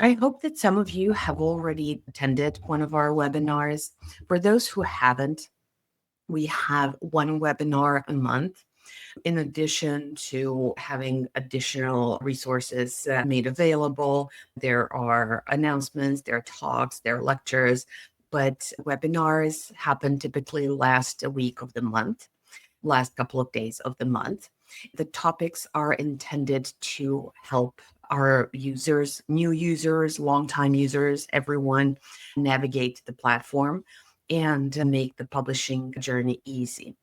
I hope that some of you have already attended one of our webinars. For those who haven't, we have one webinar a month. In addition to having additional resources made available, there are announcements, there are talks, there are lectures, but webinars happen typically last week of the month, last couple of days of the month. The topics are intended to help our users, new users, longtime users, everyone navigate the platform and make the publishing journey easy.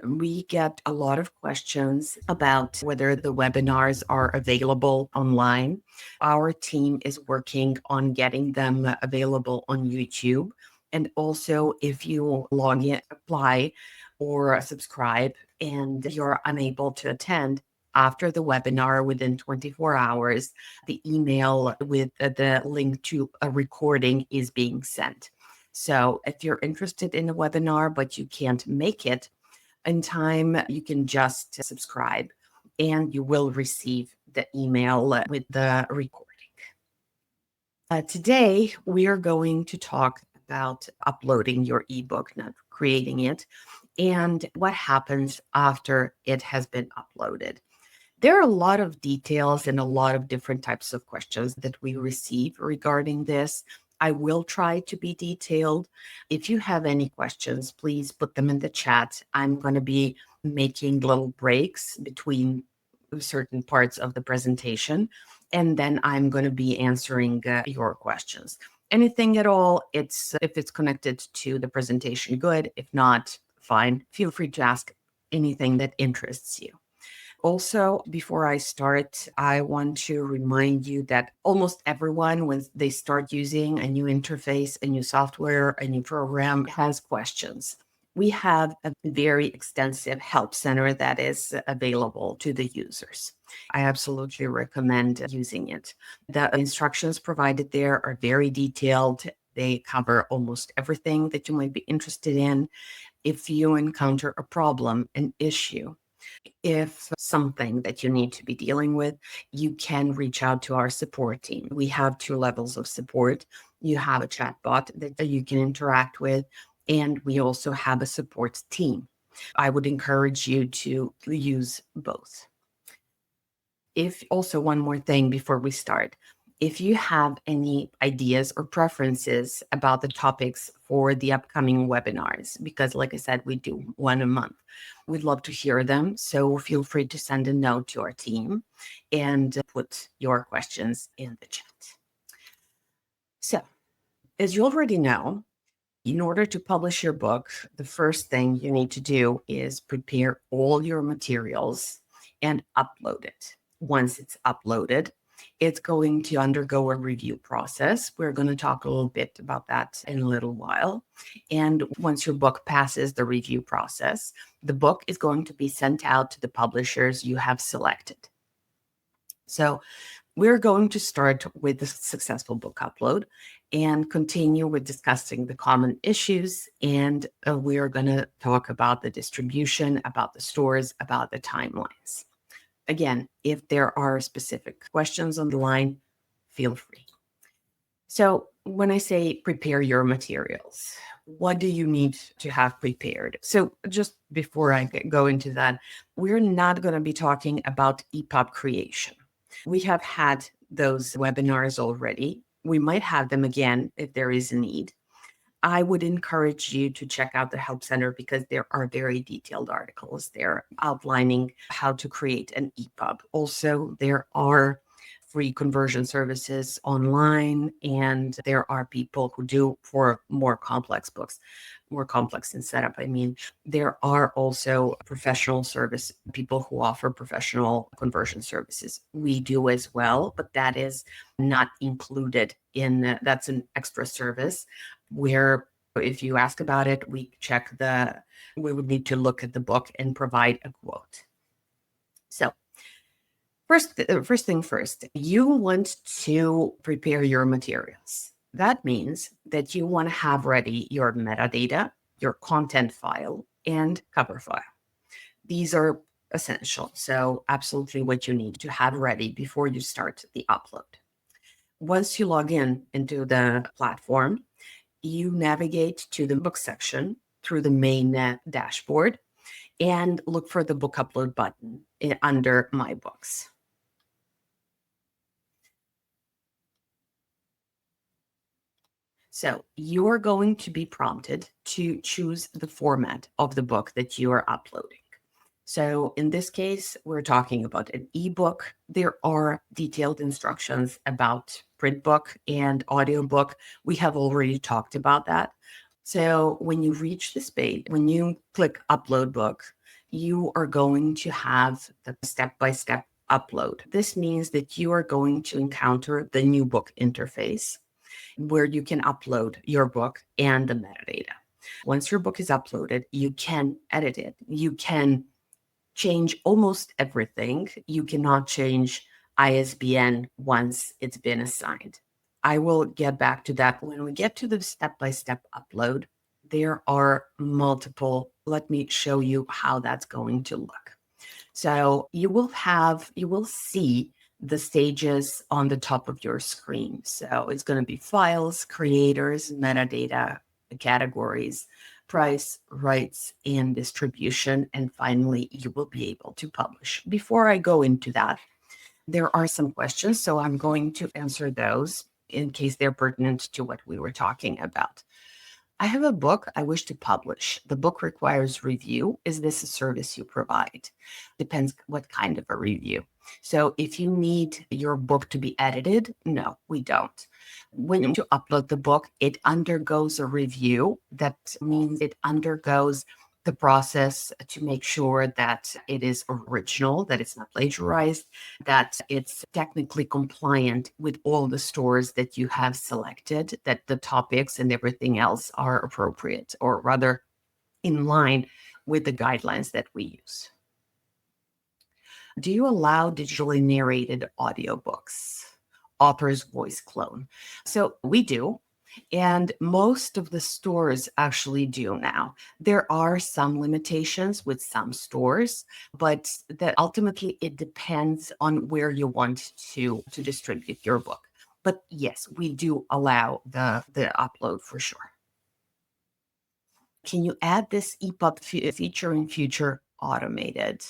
We get a lot of questions about whether the webinars are available online. Our team is working on getting them available on YouTube. And also, if you log in, apply, or subscribe, and you're unable to attend after the webinar within 24 hours, the email with the link to a recording is being sent. So if you're interested in a webinar, but you can't make it in time, you can just subscribe and you will receive the email with the recording. Today, we are going to talk about uploading your ebook, not creating it, and what happens after it has been uploaded. There are a lot of details and a lot of different types of questions that we receive regarding this. I will try to be detailed. If you have any questions, please put them in the chat. I'm going to be making little breaks between certain parts of the presentation, and then I'm going to be answering your questions. Anything at all, if it's connected to the presentation, good. If not, fine. Feel free to ask anything that interests you. Also, before I start, I want to remind you that almost everyone, when they start using a new interface, a new software, a new program, has questions. We have a very extensive help center that is available to the users. I absolutely recommend using it. The instructions provided there are very detailed. They cover almost everything that you might be interested in. If you encounter a problem, an issue, if something that you need to be dealing with, you can reach out to our support team. We have 2 levels of support. You have a chatbot that you can interact with, and we also have a support team. I would encourage you to use both. Also, one more thing before we start. If you have any ideas or preferences about the topics for the upcoming webinars, because like I said, we do one a month, we'd love to hear them. So feel free to send a note to our team and put your questions in the chat. So, as you already know, in order to publish your book, the first thing you need to do is prepare all your materials and upload it. Once it's uploaded, it's going to undergo a review process. We're going to talk a little bit about that in a little while. And once your book passes the review process, the book is going to be sent out to the publishers you have selected. So we're going to start with the successful book upload and continue with discussing the common issues. And we are going to talk about the distribution, about the stores, about the timelines. Again, if there are specific questions on the line, feel free. So when I say prepare your materials, what do you need to have prepared? So just before I go into that, we're not going to be talking about EPUB creation. We have had those webinars already. We might have them again if there is a need. I would encourage you to check out the Help Center because there are very detailed articles there outlining how to create an EPUB. Also, there are free conversion services online, and there are people who do for more complex books, more complex in setup. I mean, there are also professional service people who offer professional conversion services. We do as well, but that is not included in, that's an extra service where if you ask about it, we would need to look at the book and provide a quote. So first thing first, you want to prepare your materials. That means that you want to have ready your metadata, your content file, and cover file. These are essential. So absolutely what you need to have ready before you start the upload. Once you log in into the platform, you navigate to the book section through the main dashboard and look for the book upload button under My Books. So you're going to be prompted to choose the format of the book that you are uploading. So in this case, we're talking about an ebook. There are detailed instructions about print book and audiobook. We have already talked about that. So when you reach this page, when you click upload book, you are going to have the step-by-step upload. This means that you are going to encounter the new book interface where you can upload your book and the metadata. Once your book is uploaded, you can edit it. You can change almost everything. You cannot change ISBN once it's been assigned. I will get back to that when we get to the step-by-step upload. There are multiple. Let me show you how that's going to look. So you will see the stages on the top of your screen. So it's going to be files, creators, metadata, categories, price, rights, and distribution. And finally, you will be able to publish. Before I go into that, there are some questions. So I'm going to answer those in case they're pertinent to what we were talking about. I have a book I wish to publish. The book requires review. Is this a service you provide? Depends what kind of a review. So if you need your book to be edited, no, we don't. When you upload the book, it undergoes a review. That means it undergoes the process to make sure that it is original, that it's not plagiarized, that it's technically compliant with all the stores that you have selected, that the topics and everything else are appropriate, or rather in line with the guidelines that we use. Do you allow digitally narrated audiobooks? Author's voice clone. So we do. And most of the stores actually do now. There are some limitations with some stores, but that ultimately it depends on where you want to distribute your book. But yes, we do allow the upload for sure. Can you add this EPUB feature in future automated?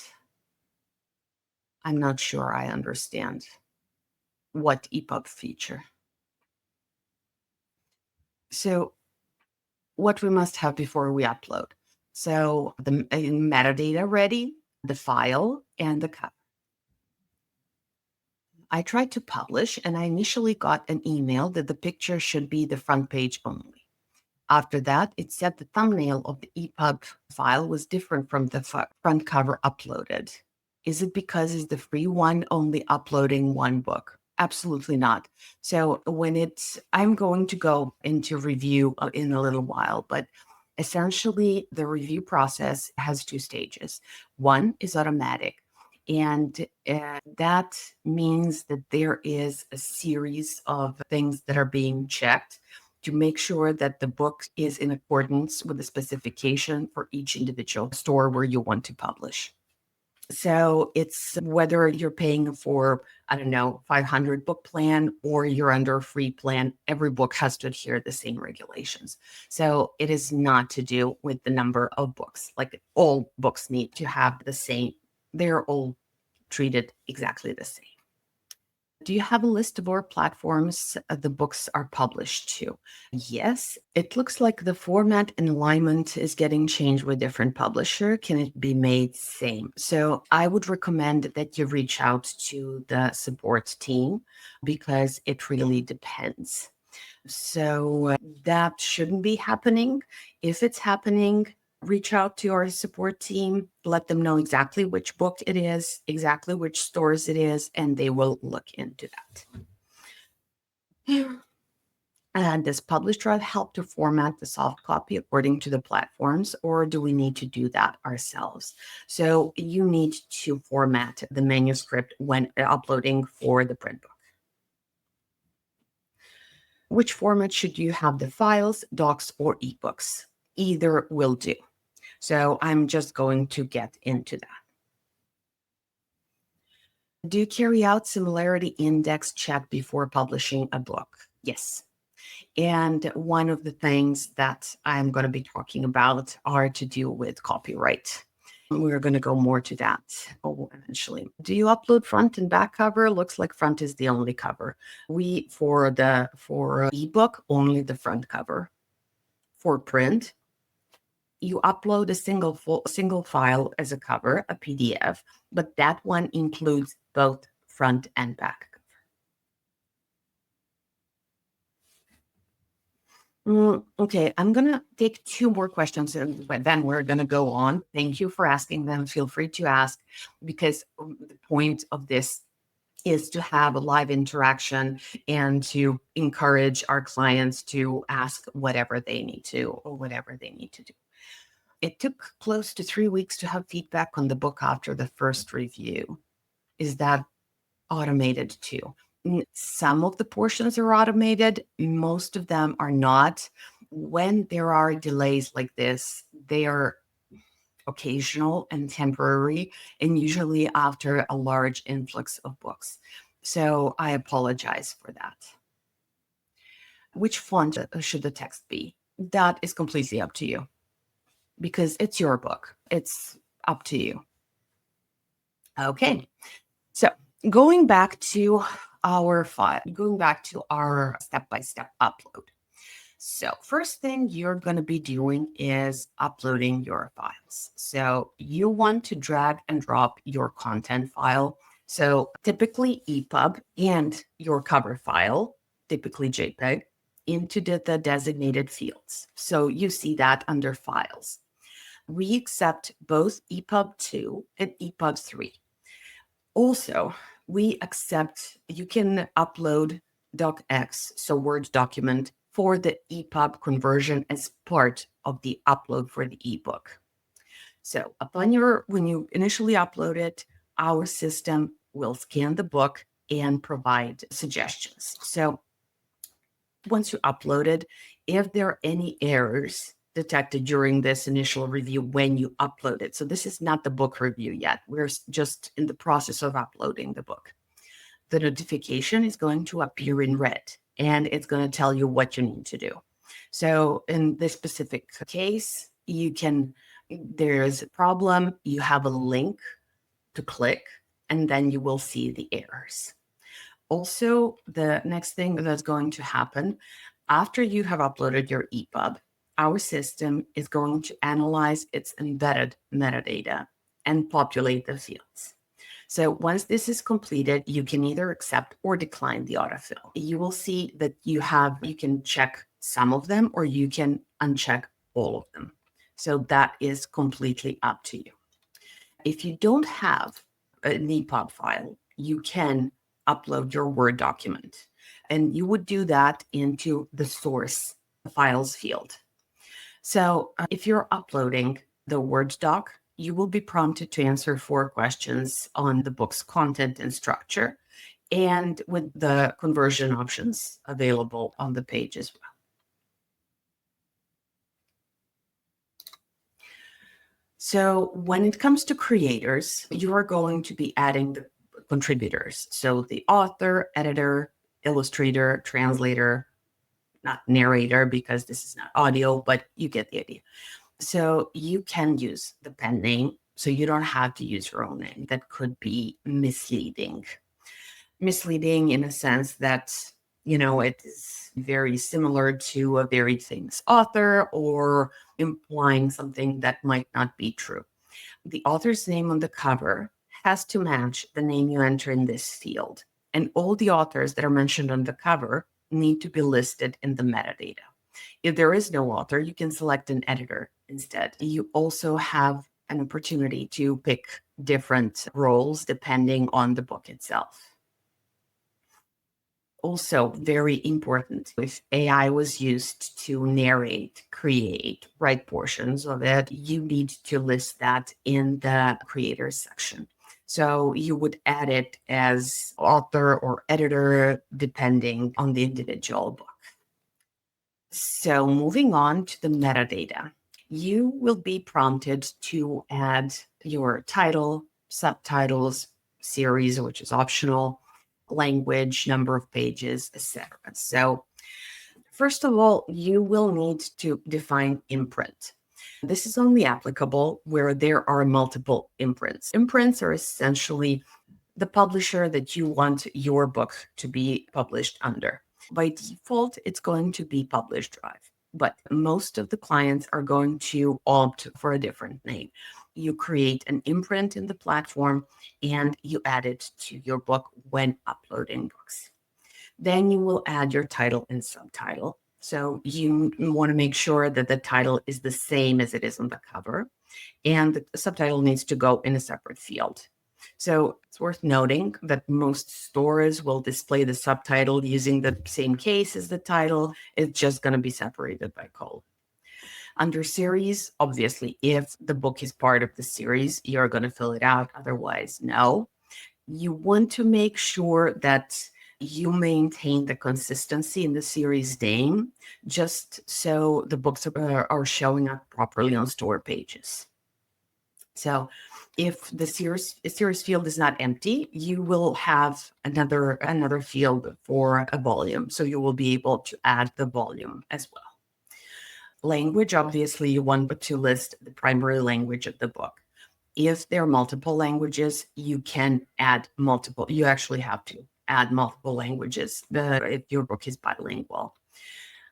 I'm not sure I understand what EPUB feature. So what we must have before we upload. So the metadata ready, the file, and the cover. I tried to publish, and I initially got an email that the picture should be the front page only. After that, it said the thumbnail of the EPUB file was different from the front cover uploaded. Is it because it's the free one only uploading one book? Absolutely not. So I'm going to go into review in a little while, but essentially the review process has two stages. One is automatic, and that means that there is a series of things that are being checked to make sure that the book is in accordance with the specification for each individual store where you want to publish. So it's whether you're paying for, 500 book plan or you're under a free plan, every book has to adhere to the same regulations. So it is not to do with the number of books. Like all books need to have the same, they're all treated exactly the same. Do you have a list of all platforms the books are published to? Yes, it looks like the format and alignment is getting changed with different publisher. Can it be made same? So I would recommend that you reach out to the support team because it really depends. So that shouldn't be happening. If it's happening, reach out to our support team, let them know exactly which book it is, exactly which stores it is, and they will look into that. And does PublishDrive help to format the soft copy according to the platforms, or do we need to do that ourselves? So you need to format the manuscript when uploading for the print book. Which format should you have the files, docs, or ebooks? Either will do. So I'm just going to get into that. Do you carry out similarity index check before publishing a book? Yes. And one of the things that I'm going to be talking about are to do with copyright. We're going to go more to that eventually. Do you upload front and back cover? Looks like front is the only cover. For ebook, only the front cover. For print, you upload a single file as a cover, a PDF, but that one includes both front and back. Okay, I'm going to take two more questions and then we're going to go on. Thank you for asking them. Feel free to ask, because the point of this is to have a live interaction and to encourage our clients to ask whatever they need to or whatever they need to do. It took close to 3 weeks to have feedback on the book after the first review. Is that automated too? Some of the portions are automated, most of them are not. When there are delays like this, they are occasional and temporary, and usually after a large influx of books. So I apologize for that. Which font should the text be? That is completely up to you, because it's your book. It's up to you. Okay, so going back to our file, going back to our step-by-step upload. So first thing you're going to be doing is uploading your files. So you want to drag and drop your content file. So typically EPUB and your cover file, typically JPEG, into the designated fields. So you see that under files. We accept both EPUB 2 and EPUB 3. Also, we accept, you can upload DOCX, so Word document, for the EPUB conversion as part of the upload for the ebook. So when you initially upload it, our system will scan the book and provide suggestions. So once you upload it, if there are any errors detected during this initial review when you upload it. So this is not the book review yet. We're just in the process of uploading the book. The notification is going to appear in red, and it's going to tell you what you need to do. So in this specific case, there's a problem, you have a link to click, and then you will see the errors. Also, the next thing that's going to happen, after you have uploaded your EPUB, our system is going to analyze its embedded metadata and populate the fields. So once this is completed, you can either accept or decline the autofill. You will see that you can check some of them or you can uncheck all of them. So that is completely up to you. If you don't have an EPUB file, you can upload your Word document, and you would do that into the source files field. So if you're uploading the Word doc, you will be prompted to answer 4 questions on the book's content and structure, and with the conversion options available on the page as well. So when it comes to creators, you are going to be adding the contributors. So the author, editor, illustrator, translator, not narrator, because this is not audio, but you get the idea. So you can use the pen name, so you don't have to use your own name. That could be misleading. Misleading in a sense that, it is very similar to a very famous author or implying something that might not be true. The author's name on the cover has to match the name you enter in this field. And all the authors that are mentioned on the cover need to be listed in the metadata. If there is no author, you can select an editor instead. You also have an opportunity to pick different roles depending on the book itself. Also, very important, if AI was used to narrate, create, write portions of it, you need to list that in the creators section. So you would add it as author or editor, depending on the individual book. So moving on to the metadata, you will be prompted to add your title, subtitles, series, which is optional, language, number of pages, etc. So first of all, you will need to define imprint. This is only applicable where there are multiple imprints. Imprints are essentially the publisher that you want your book to be published under. By default, it's going to be PublishDrive, but most of the clients are going to opt for a different name. You create an imprint in the platform and you add it to your book when uploading books. Then you will add your title and subtitle. So you want to make sure that the title is the same as it is on the cover, and the subtitle needs to go in a separate field. So it's worth noting that most stores will display the subtitle using the same case as the title. It's just going to be separated by colon. Under series, obviously, if the book is part of the series, you're going to fill it out. Otherwise, no. You want to make sure that you maintain the consistency in the series name, just so the books are showing up properly on store pages. So if the series field is not empty, you will have another field for a volume. So you will be able to add the volume as well. Language, obviously, you want to list the primary language of the book. If there are multiple languages, you can add multiple. You actually have to add multiple languages if your book is bilingual.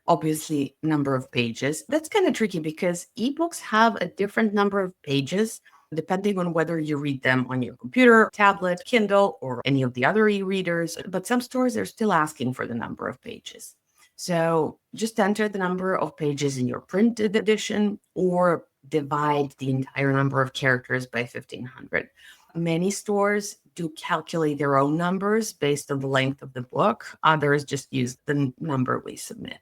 Obviously, number of pages. That's kind of tricky because ebooks have a different number of pages depending on whether you read them on your computer, tablet, Kindle, or any of the other e-readers. But some stores are still asking for the number of pages. So just enter the number of pages in your printed edition or divide the entire number of characters by 1,500. Many stores do calculate their own numbers based on the length of the book. Others just use the number we submit.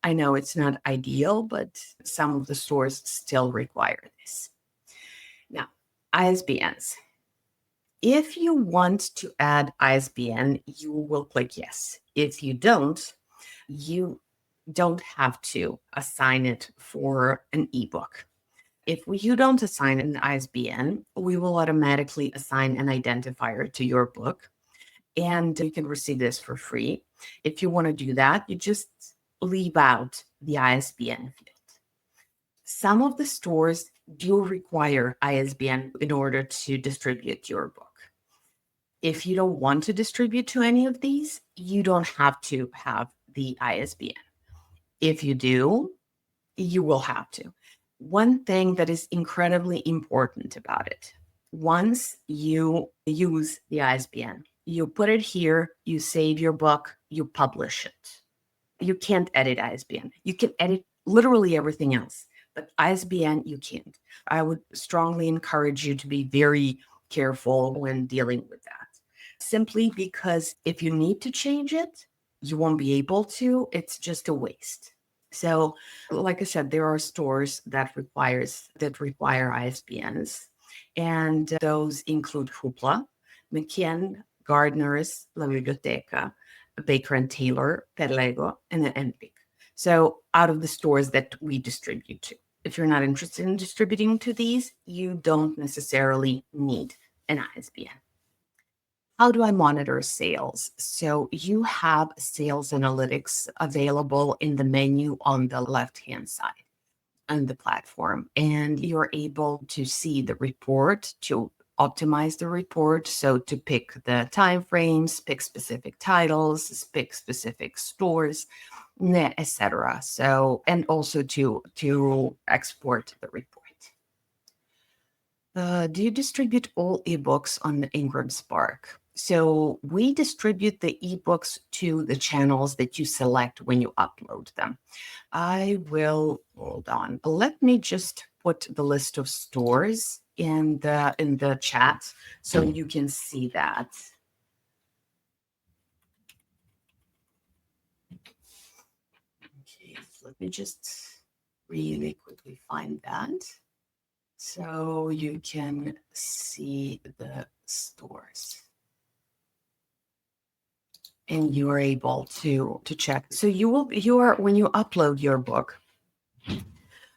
I know it's not ideal, but some of the stores still require this. Now, ISBNs. If you want to add ISBN, you will click yes. If you don't have to assign it for an ebook. If you don't assign an ISBN, we will automatically assign an identifier to your book, and you can receive this for free. If you want to do that, you just leave out the ISBN field. Some of the stores do require ISBN in order to distribute your book. If you don't want to distribute to any of these, you don't have to have the ISBN. If you do, you will have to. One thing that is incredibly important about it, once you use the ISBN, you put it here, you save your book, you publish it. You can't edit ISBN. You can edit literally everything else, but ISBN, you can't. I would strongly encourage you to be very careful when dealing with that. Simply because if you need to change it, you won't be able to. It's just a waste. So, like I said, there are stores that require ISBNs, and those include Hoopla, McKen, Gardner's, La Biblioteca, Baker and Taylor, Perlego, and Epic. So, out of the stores that we distribute to. If you're not interested in distributing to these, you don't necessarily need an ISBN. How do I monitor sales? So you have sales analytics available in the menu on the left-hand side on the platform, and you're able to see the report, to optimize the report. So to pick the timeframes, pick specific titles, pick specific stores, etc. So, and also to export the report. Do you distribute all ebooks on the Ingram Spark? So we distribute the ebooks to the channels that you select when you upload them. Hold on. Let me just put the list of stores in the chat so you can see that. Okay, let me just really quickly find that so you can see the stores. And you are able to check. So when you upload your book,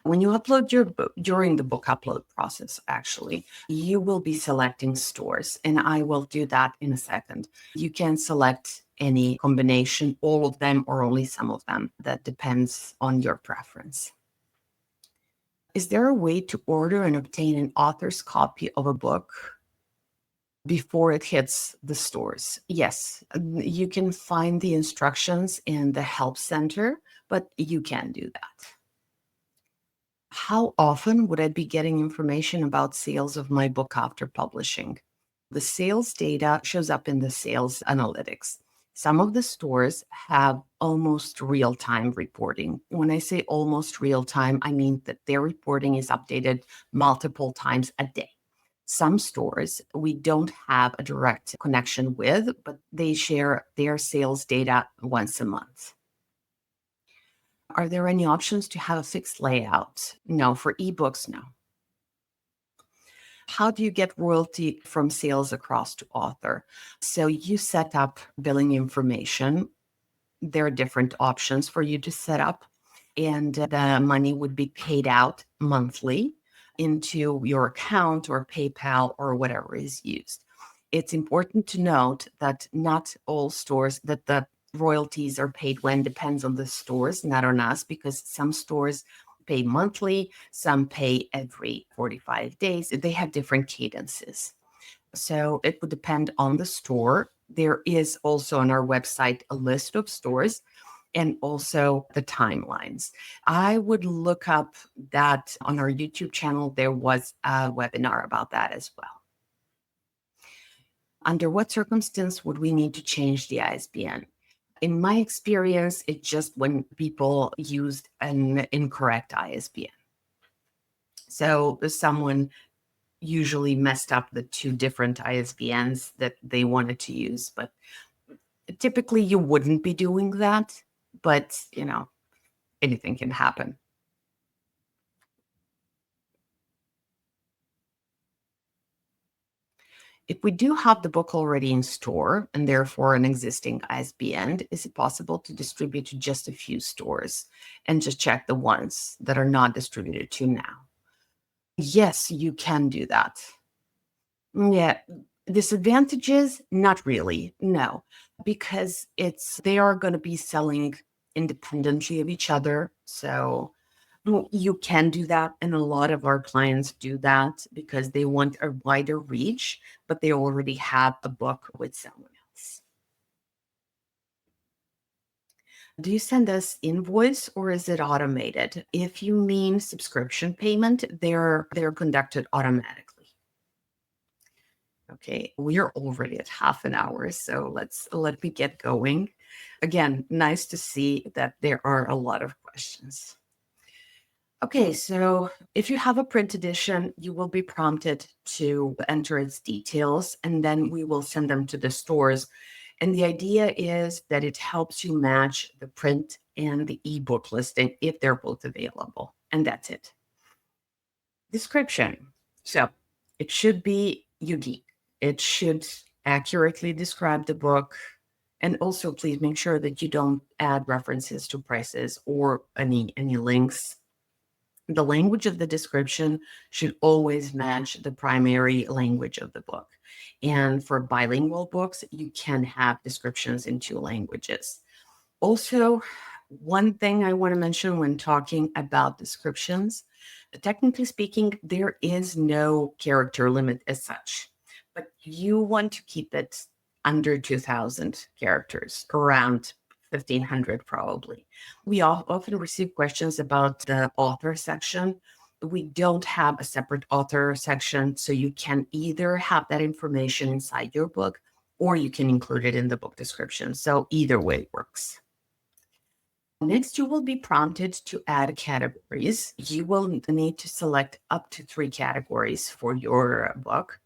When you upload your book, during the book upload process, actually, you will be selecting stores, and I will do that in a second. You can select any combination, all of them or only some of them. That depends on your preference. Is there a way to order and obtain an author's copy of a book before it hits the stores? Yes, you can find the instructions in the help center, but you can do that. How often would I be getting information about sales of my book after publishing? The sales data shows up in the sales analytics. Some of the stores have almost real-time reporting. When I say almost real-time, I mean that their reporting is updated multiple times a day. Some stores we don't have a direct connection with, but they share their sales data once a month. Are there any options to have a fixed layout? No, for ebooks, no. How do you get royalty from sales across to author? So you set up billing information. There are different options for you to set up, and the money would be paid out monthly into your account or PayPal or whatever is used. It's important to note that not all stores, that the royalties are paid when depends on the stores, not on us, because some stores pay monthly, some pay every 45 days. They have different cadences. So it would depend on the store. There is also on our website a list of stores and also the timelines. I would look up that on our YouTube channel. There was a webinar about that as well. Under what circumstance would we need to change the ISBN? In my experience, it's just when people used an incorrect ISBN. So someone usually messed up the two different ISBNs that they wanted to use, but typically you wouldn't be doing that, but anything can happen. If we do have the book already in store and therefore an existing ISBN, is it possible to distribute to just a few stores and just check the ones that are not distributed to now? Yes, you can do that. Yeah. Disadvantages? Not really. No, because they are going to be selling independently of each other. So you can do that. And a lot of our clients do that because they want a wider reach, but they already have a book with someone else. Do you send us invoice or is it automated? If you mean subscription payment, they're conducted automatically. Okay, we are already at half an hour, so let me get going. Again, nice to see that there are a lot of questions. Okay, so if you have a print edition, you will be prompted to enter its details, and then we will send them to the stores. And the idea is that it helps you match the print and the ebook listing if they're both available. And that's it. Description. So it should be unique. It should accurately describe the book. And also, please make sure that you don't add references to prices or any links. The language of the description should always match the primary language of the book. And for bilingual books, you can have descriptions in two languages. Also, one thing I want to mention when talking about descriptions, technically speaking, there is no character limit as such, but you want to keep it under 2,000 characters, around 1,500 probably. We often receive questions about the author section. We don't have a separate author section, so you can either have that information inside your book or you can include it in the book description. So either way works. Next, you will be prompted to add categories. You will need to select up to 3 categories for your book.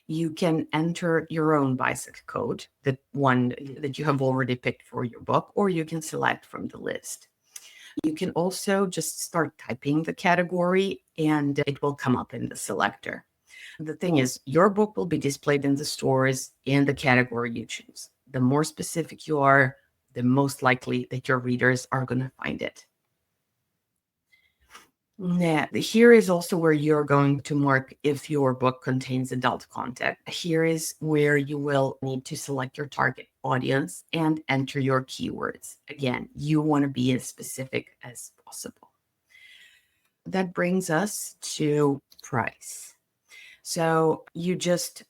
You can enter your own BISAC code, the one that you have already picked for your book, or you can select from the list. You can also just start typing the category and it will come up in the selector. The thing is, your book will be displayed in the stores in the category you choose. The more specific you are, the most likely that your readers are going to find it. Now, here is also where you're going to mark if your book contains adult content. Here is where you will need to select your target audience and enter your keywords. Again, you want to be as specific as possible. That brings us to price. So you just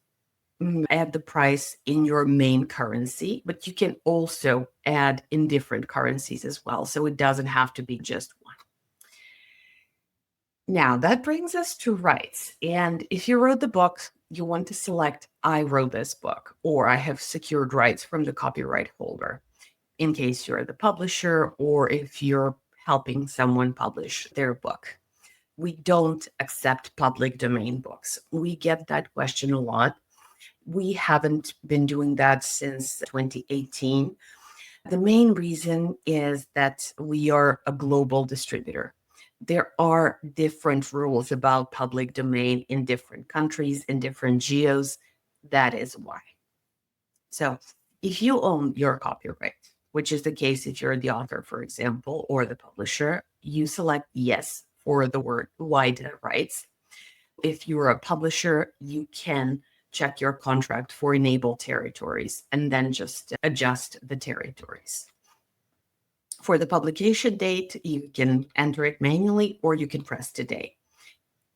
add the price in your main currency, but you can also add in different currencies as well. So it doesn't have to be just one. Now that brings us to rights. And if you wrote the book, you want to select I wrote this book, or I have secured rights from the copyright holder in case you're the publisher or if you're helping someone publish their book. We don't accept public domain books. We get that question a lot. We haven't been doing that since 2018. The main reason is that we are a global distributor. There are different rules about public domain in different countries, in different geos. That is why. So if you own your copyright, which is the case if you're the author, for example, or the publisher, you select yes for the word wide rights. If you're a publisher, you can check your contract for enable territories and then just adjust the territories. For the publication date, you can enter it manually or you can press today.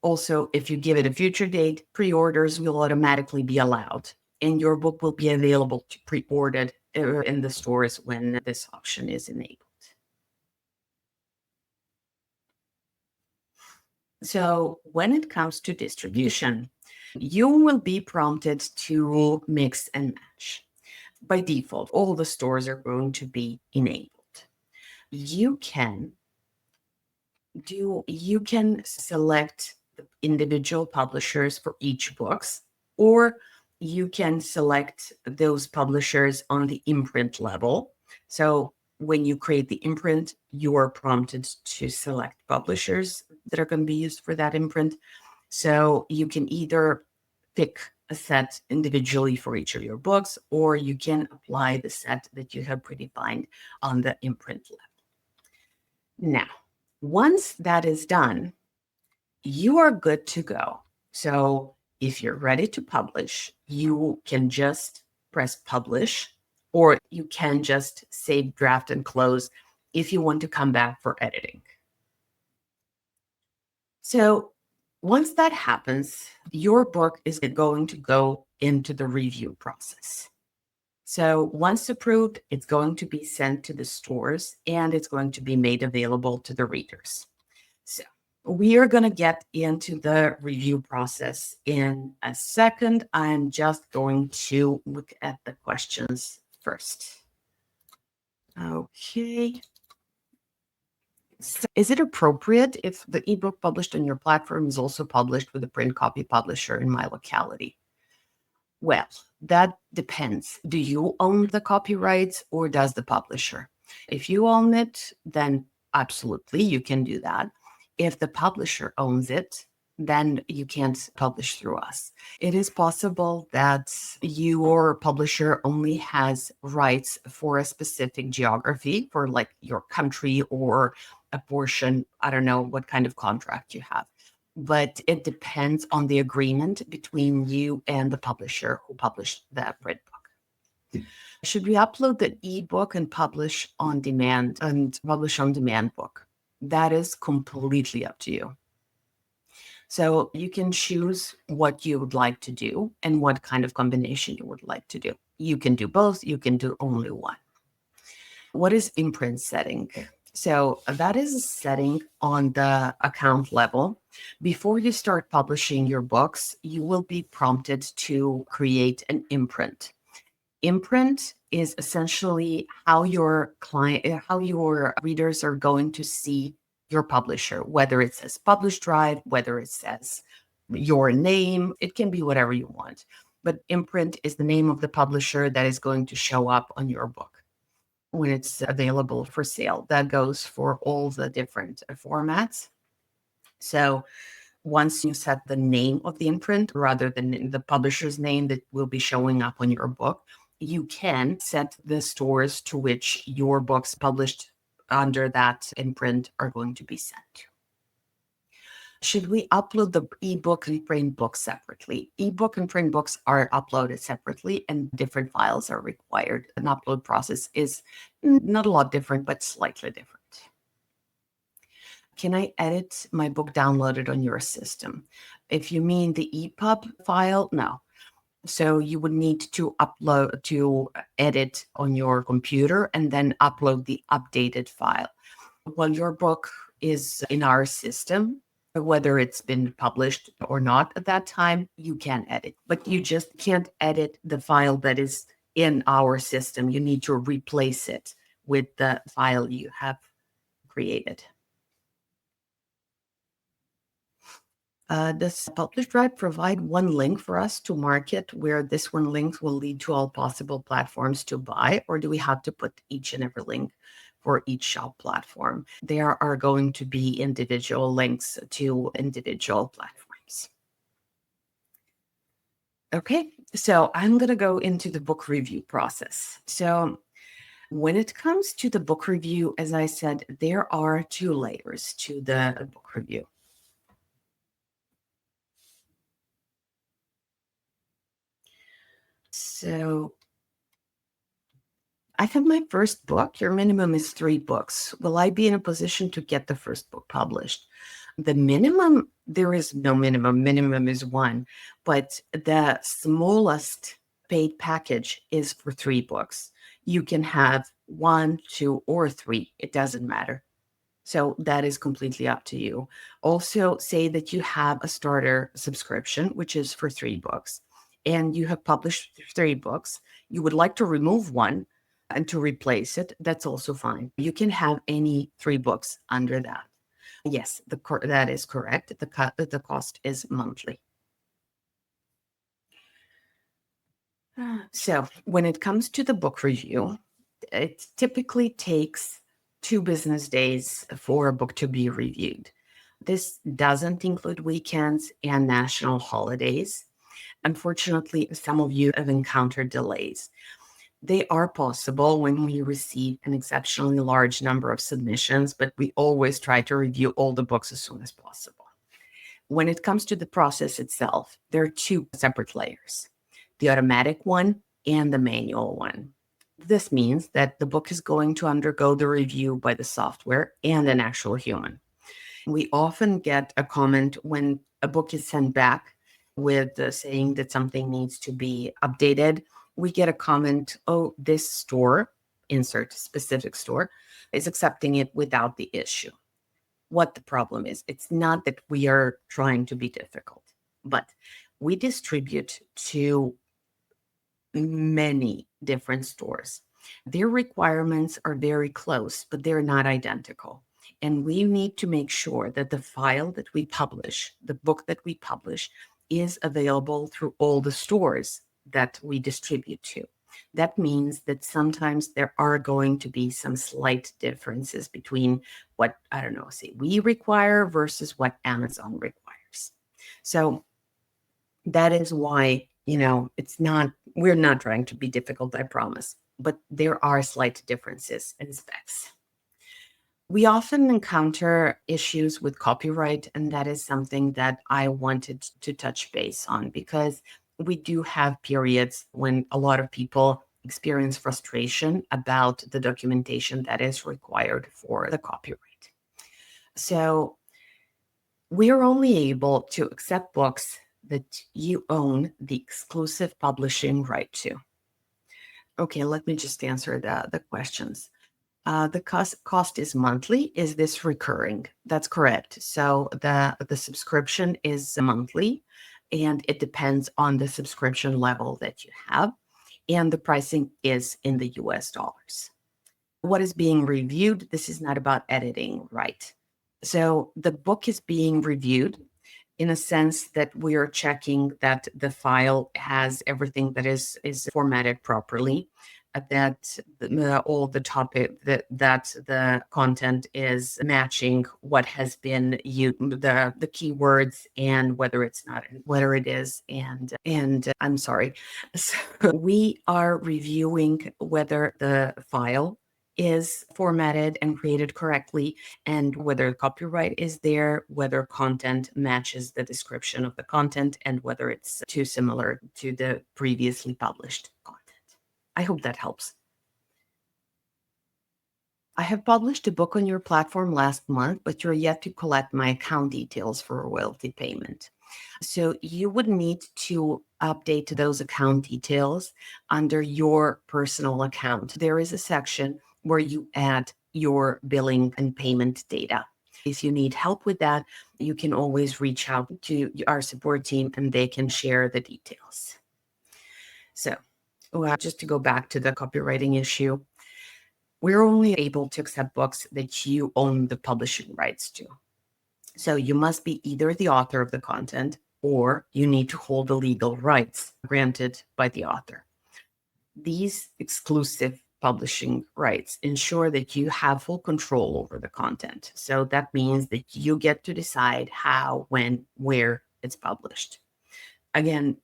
Also, if you give it a future date, pre-orders will automatically be allowed and your book will be available to pre-order in the stores when this option is enabled. So when it comes to distribution, you will be prompted to mix and match. By default, all the stores are going to be enabled. You can select the individual publishers for each books, or you can select those publishers on the imprint level. So when you create the imprint, you are prompted to select publishers that are going to be used for that imprint. So you can either pick a set individually for each of your books, or you can apply the set that you have predefined on the imprint level. Now, once that is done, you are good to go. So if you're ready to publish, you can just press publish, or you can just save, draft, and close if you want to come back for editing. So once that happens, your book is going to go into the review process. So once approved, it's going to be sent to the stores and it's going to be made available to the readers. So we are going to get into the review process in a second. I'm just going to look at the questions first. Okay. So is it appropriate if the ebook published on your platform is also published with a print copy publisher in my locality? Well, that depends. Do you own the copyrights or does the publisher? If you own it, then absolutely you can do that. If the publisher owns it, then you can't publish through us. It is possible that your publisher only has rights for a specific geography, for like your country or a portion. I don't know what kind of contract you have, but it depends on the agreement between you and the publisher who published that print book. Should we upload the ebook and publish on demand book? That is completely up to you. So you can choose what you would like to do and what kind of combination you would like to do. You can do both. You can do only one. What is imprint setting? So that is a setting on the account level. Before you start publishing your books, you will be prompted to create an imprint. Imprint is essentially how your readers are going to see your publisher, whether it says PublishDrive, whether it says your name, it can be whatever you want. But imprint is the name of the publisher that is going to show up on your book when it's available for sale. That goes for all the different formats. So once you set the name of the imprint rather than the publisher's name that will be showing up on your book, you can set the stores to which your books published under that imprint are going to be sent to. Should we upload the ebook and print book separately? Ebook and print books are uploaded separately and different files are required. An upload process is not a lot different, but slightly different. Can I edit my book downloaded on your system? If you mean the EPUB file, no. So you would need to edit on your computer and then upload the updated file. While your book is in our system, whether it's been published or not at that time, you can edit, but you just can't edit the file that is in our system. You need to replace it with the file you have created. Does PublishDrive provide one link for us to market where this one link will lead to all possible platforms to buy, or do we have to put each and every link for each shop platform? There are going to be individual links to individual platforms. Okay, so I'm going to go into the book review process. So when it comes to the book review, as I said, there are 2 layers to the book review. So I have my first book. Your minimum is 3 books. Will I be in a position to get the first book published? The minimum, there is no minimum. Minimum is 1. But the smallest paid package is for 3 books. You can have 1, 2, or 3. It doesn't matter. So that is completely up to you. Also, say that you have a starter subscription, which is for 3 books, and you have published 3 books. You would like to remove 1 and to replace it. That's also fine. You can have any 3 books under that. Yes, that is correct. The cost is monthly. So when it comes to the book review, it typically takes 2 business days for a book to be reviewed. This doesn't include weekends and national holidays. Unfortunately, some of you have encountered delays. They are possible when we receive an exceptionally large number of submissions, but we always try to review all the books as soon as possible. When it comes to the process itself, there are 2 separate layers, the automatic one and the manual one. This means that the book is going to undergo the review by the software and an actual human. We often get a comment when a book is sent back with saying that something needs to be updated. We get a comment, oh, this store, insert specific store, is accepting it without the issue. What the problem is, it's not that we are trying to be difficult, but we distribute to many different stores. Their requirements are very close, but they're not identical. And we need to make sure that the file that we publish, the book that we publish, is available through all the stores that we distribute to. That means that sometimes there are going to be some slight differences between what, I don't know, say we require versus what Amazon requires. So that is why, we're not trying to be difficult, I promise, but there are slight differences in specs. We often encounter issues with copyright, and that is something that I wanted to touch base on because we do have periods when a lot of people experience frustration about the documentation that is required for the copyright. So we are only able to accept books that you own the exclusive publishing right to. Okay, let me just answer the questions. The cost is monthly. Is this recurring? That's correct. So the subscription is monthly, and it depends on the subscription level that you have, and the pricing is in the US dollars. What is being reviewed? This is not about editing, right? So the book is being reviewed in a sense that we are checking that the file has everything that is formatted properly, that all the topic that the content is matching what has been used, the keywords, and whether it is, and I'm sorry. So we are reviewing whether the file is formatted and created correctly, and whether copyright is there, whether content matches the description of the content, and whether it's too similar to the previously published content. I hope that helps. I have published a book on your platform last month, but you're yet to collect my account details for a royalty payment. So you would need to update those account details under your personal account. There is a section where you add your billing and payment data. If you need help with that, you can always reach out to our support team and they can share the details. So just to go back to the copywriting issue, we're only able to accept books that you own the publishing rights to. So you must be either the author of the content or you need to hold the legal rights granted by the author. These exclusive publishing rights ensure that you have full control over the content. So that means that you get to decide how, when, where it's published. Again,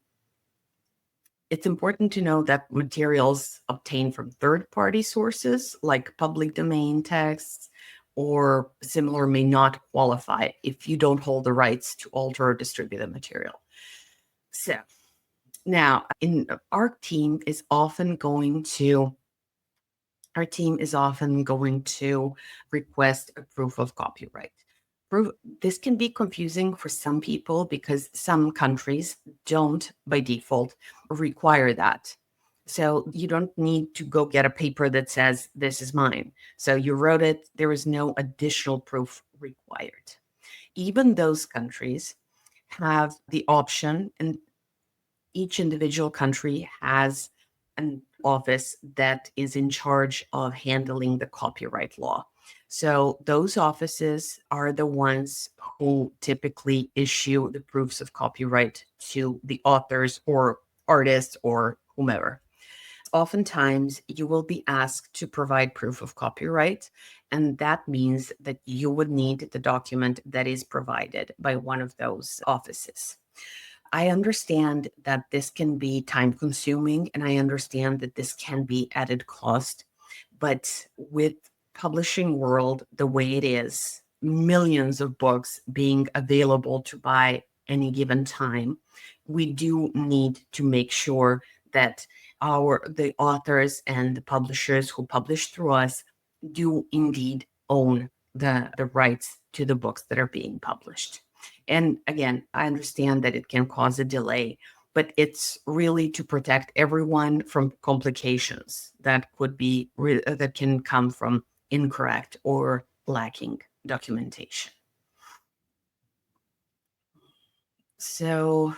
it's important to know that materials obtained from third-party sources like public domain texts or similar may not qualify if you don't hold the rights to alter or distribute the material. So now our team is often going to request a proof of copyright. This can be confusing for some people because some countries don't by default require that. So you don't need to go get a paper that says this is mine. So you wrote it, there is no additional proof required. Even those countries have the option, and each individual country has an office that is in charge of handling the copyright law. So those offices are the ones who typically issue the proofs of copyright to the authors or artists or whomever. Oftentimes, you will be asked to provide proof of copyright, and that means that you would need the document that is provided by one of those offices. I understand that this can be time consuming, and I understand that this can be added cost, but with publishing world the way it is, millions of books being available to buy any given time, we do need to make sure that the authors and the publishers who publish through us do indeed own the rights to the books that are being published. And again, I understand that it can cause a delay, but it's really to protect everyone from complications that that can come from incorrect or lacking documentation. So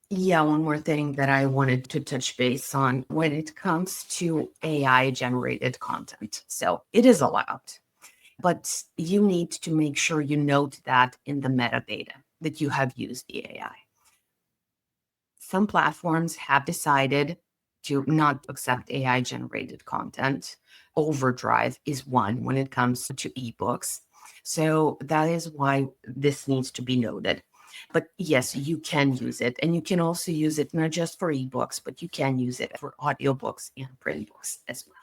yeah, one more thing that I wanted to touch base on when it comes to AI generated content. So it is allowed, but you need to make sure you note that in the metadata that you have used the AI. Some platforms have decided to not accept AI generated content. Overdrive is one when it comes to ebooks. So that is why this needs to be noted. But yes, you can use it. And you can also use it not just for ebooks, but you can use it for audiobooks and print books as well.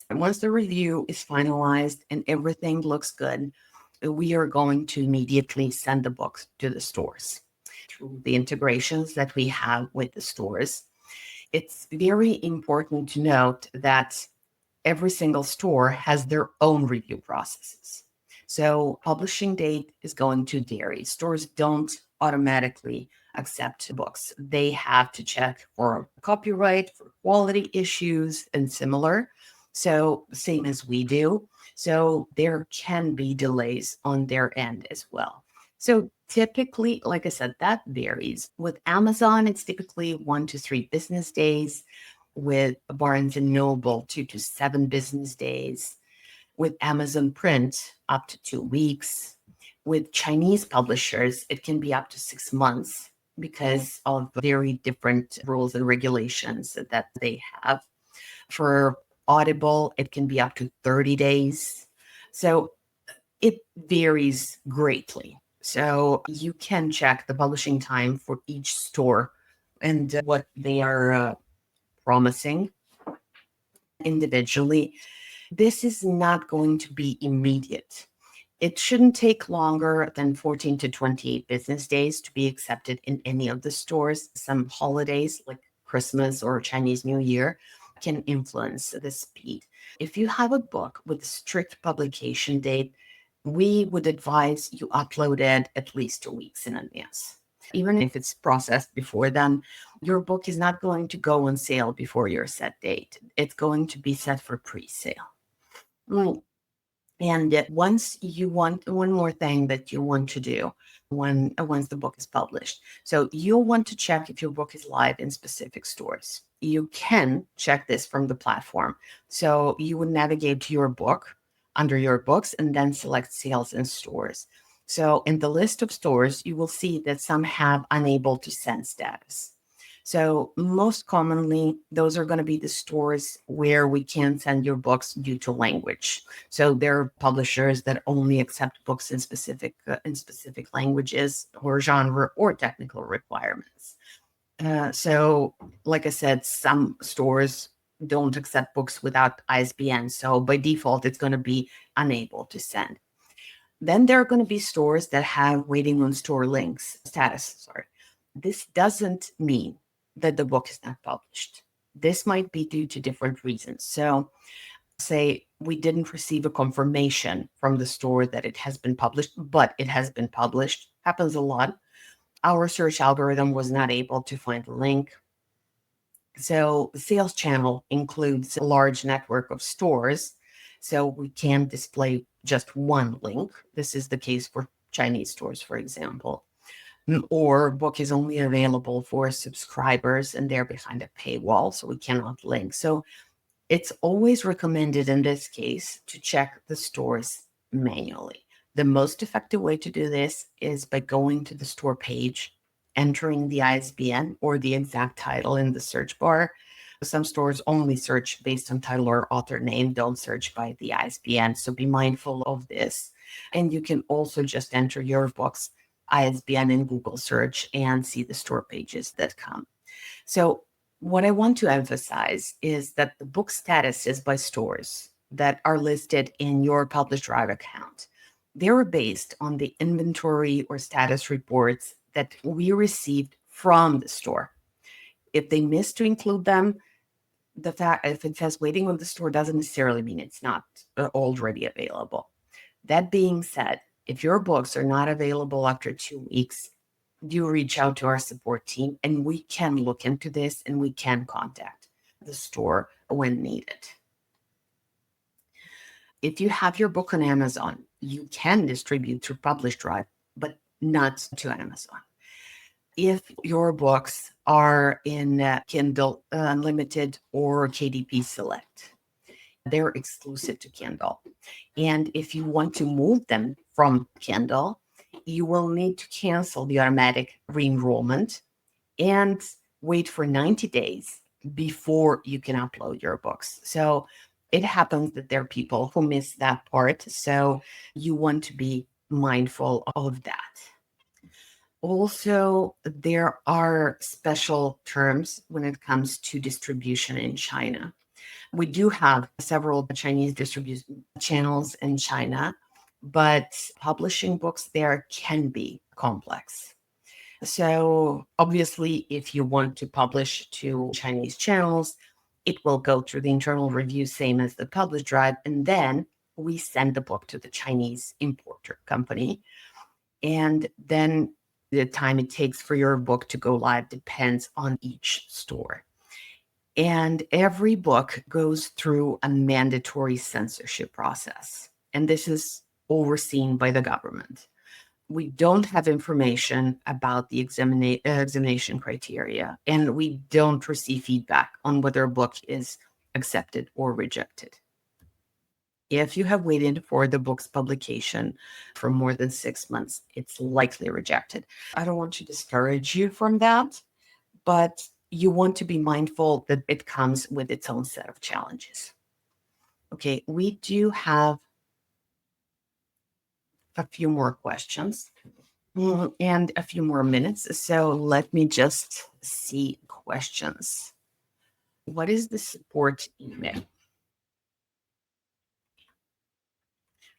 And once the review is finalized and everything looks good, we are going to immediately send the books to the stores through the integrations that we have with the stores. It's very important to note that every single store has their own review processes. So publishing date is going to vary. Stores don't automatically accept books. They have to check for copyright, for quality issues, and similar. So same as we do. So there can be delays on their end as well. So typically, like I said, that varies. With Amazon, it's typically 1 to 3 business days. With Barnes and Noble, 2 to 7 business days. With Amazon Print, up to 2 weeks. With Chinese publishers, it can be up to 6 months because of very different rules and regulations that they have. For Audible, it can be up to 30 days. So it varies greatly. So you can check the publishing time for each store and what they are promising. individually, this is not going to be immediate. It shouldn't take longer than 14 to 28 business days to be accepted in any of the stores. Some holidays like Christmas or Chinese New Year can influence the speed. If you have a book with a strict publication date, we would advise you upload it at least 2 weeks in advance. Even if it's processed before then, your book is not going to go on sale before your set date. It's going to be set for pre-sale. And once you want, one more thing that you want to do once the book is published. So you'll want to check if your book is live in specific stores. You can check this from the platform. So you would navigate to your book under your books and then select sales in stores. So in the list of stores, you will see that some have unable to send status. So most commonly, those are going to be the stores where we can't send your books due to language. So there are publishers that only accept books in specific languages or genre or technical requirements. So like I said, some stores don't accept books without ISBN. So by default, it's going to be unable to send. Then there are going to be stores that have waiting on store links status. This doesn't mean that the book is not published. This might be due to different reasons. So say we didn't receive a confirmation from the store that it has been published, but it has been published. Happens a lot. Our search algorithm was not able to find the link. So the sales channel includes a large network of stores. So we can't display just one link. This is the case for Chinese stores, for example. Or book is only available for subscribers and they're behind a paywall, so we cannot link. So it's always recommended in this case to check the stores manually. The most effective way to do this is by going to the store page, entering the ISBN or the exact title in the search bar. Some stores only search based on title or author name, don't search by the ISBN, so be mindful of this. And you can also just enter your book's ISBN in Google search and see the store pages that come. So what I want to emphasize is that the book statuses by stores that are listed in your PublishDrive account, they're based on the inventory or status reports that we received from the store. If they miss to include them, the fact if it says waiting on the store doesn't necessarily mean it's not already available. That being said, if your books are not available after 2 weeks, do reach out to our support team and we can look into this and we can contact the store when needed. If you have your book on Amazon, you can distribute through PublishDrive, but not to Amazon. If your books are in Kindle Unlimited or KDP Select, they're exclusive to Kindle. And if you want to move them from Kindle, you will need to cancel the automatic re-enrollment and wait for 90 days before you can upload your books. So it happens that there are people who miss that part. So you want to be mindful of that. Also, there are special terms when it comes to distribution in China. We do have several Chinese distribution channels in China, but publishing books there can be complex. So obviously, if you want to publish to Chinese channels, it will go through the internal review, same as the PublishDrive, and then we send the book to the Chinese importer company. And then the time it takes for your book to go live depends on each store. And every book goes through a mandatory censorship process. And this is overseen by the government. We don't have information about the examination criteria, and we don't receive feedback on whether a book is accepted or rejected. If you have waited for the book's publication for more than 6 months, it's likely rejected. I don't want to discourage you from that, but you want to be mindful that it comes with its own set of challenges. Okay, we do have a few more questions and a few more minutes. So let me just see questions. What is the support email?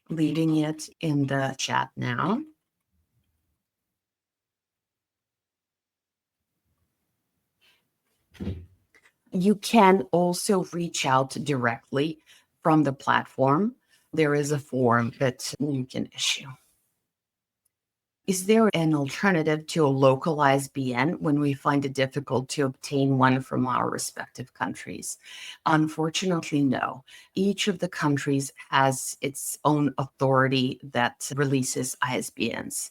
leaving it in the chat now. You can also reach out directly from the platform. There is a form that you can issue. Is there an alternative to a local ISBN when we find it difficult to obtain one from our respective countries? Unfortunately, no. Each of the countries has its own authority that releases ISBNs.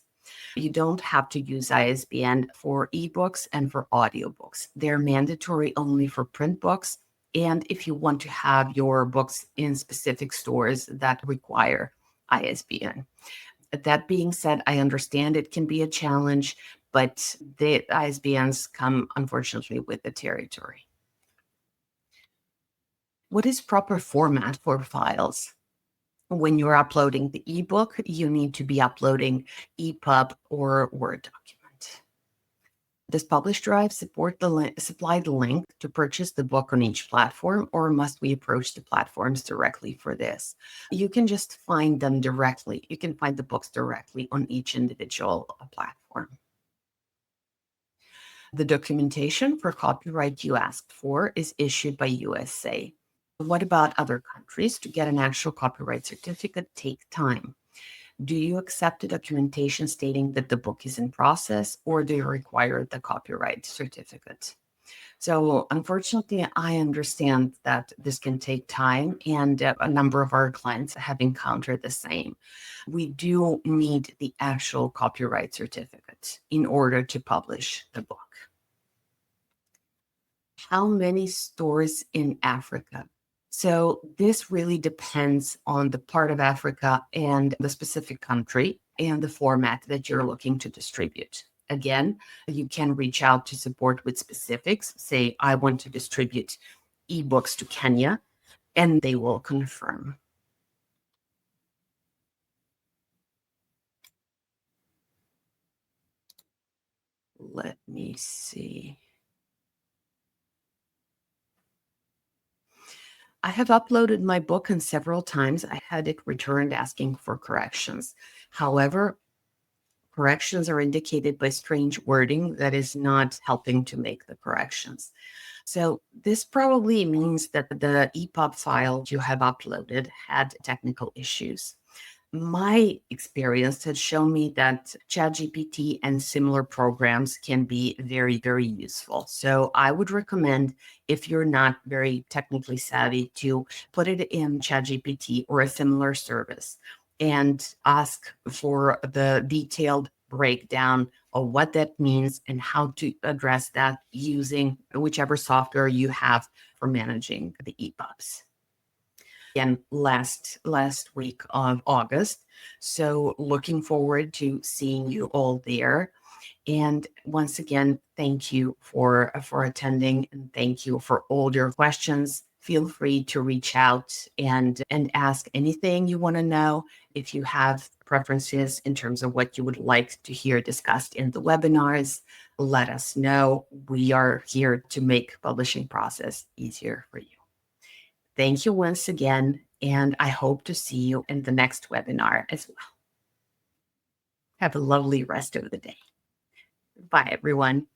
You don't have to use ISBN for ebooks and for audiobooks. They're mandatory only for print books. And if you want to have your books in specific stores that require ISBN. That being said, I understand it can be a challenge, but the ISBNs come, unfortunately, with the territory. What is proper format for files? When you're uploading the ebook, you need to be uploading EPUB or Word document. Does PublishDrive supply the link to purchase the book on each platform, or must we approach the platforms directly for this? You can just find them directly. You can find the books directly on each individual platform. The documentation for copyright you asked for is issued by USA. What about other countries? To get an actual copyright certificate take time. Do you accept the documentation stating that the book is in process, or do you require the copyright certificate? So unfortunately, I understand that this can take time, and a number of our clients have encountered the same. We do need the actual copyright certificate in order to publish the book. How many stores in Africa? So this really depends on the part of Africa and the specific country and the format that you're looking to distribute. Again, you can reach out to support with specifics. Say, I want to distribute ebooks to Kenya, and they will confirm. Let me see. I have uploaded my book, and several times I had it returned asking for corrections. However, corrections are indicated by strange wording that is not helping to make the corrections. So this probably means that the EPUB file you have uploaded had technical issues. My experience has shown me that ChatGPT and similar programs can be very, very useful. So I would recommend, if you're not very technically savvy, to put it in ChatGPT or a similar service and ask for the detailed breakdown of what that means and how to address that using whichever software you have for managing the EPUBs. Again, last week of August. So looking forward to seeing you all there. And once again, thank you for attending, and thank you for all your questions. Feel free to reach out and ask anything you want to know. If you have preferences in terms of what you would like to hear discussed in the webinars, let us know. We are here to make publishing process easier for you. Thank you once again, and I hope to see you in the next webinar as well. Have a lovely rest of the day. Bye, everyone.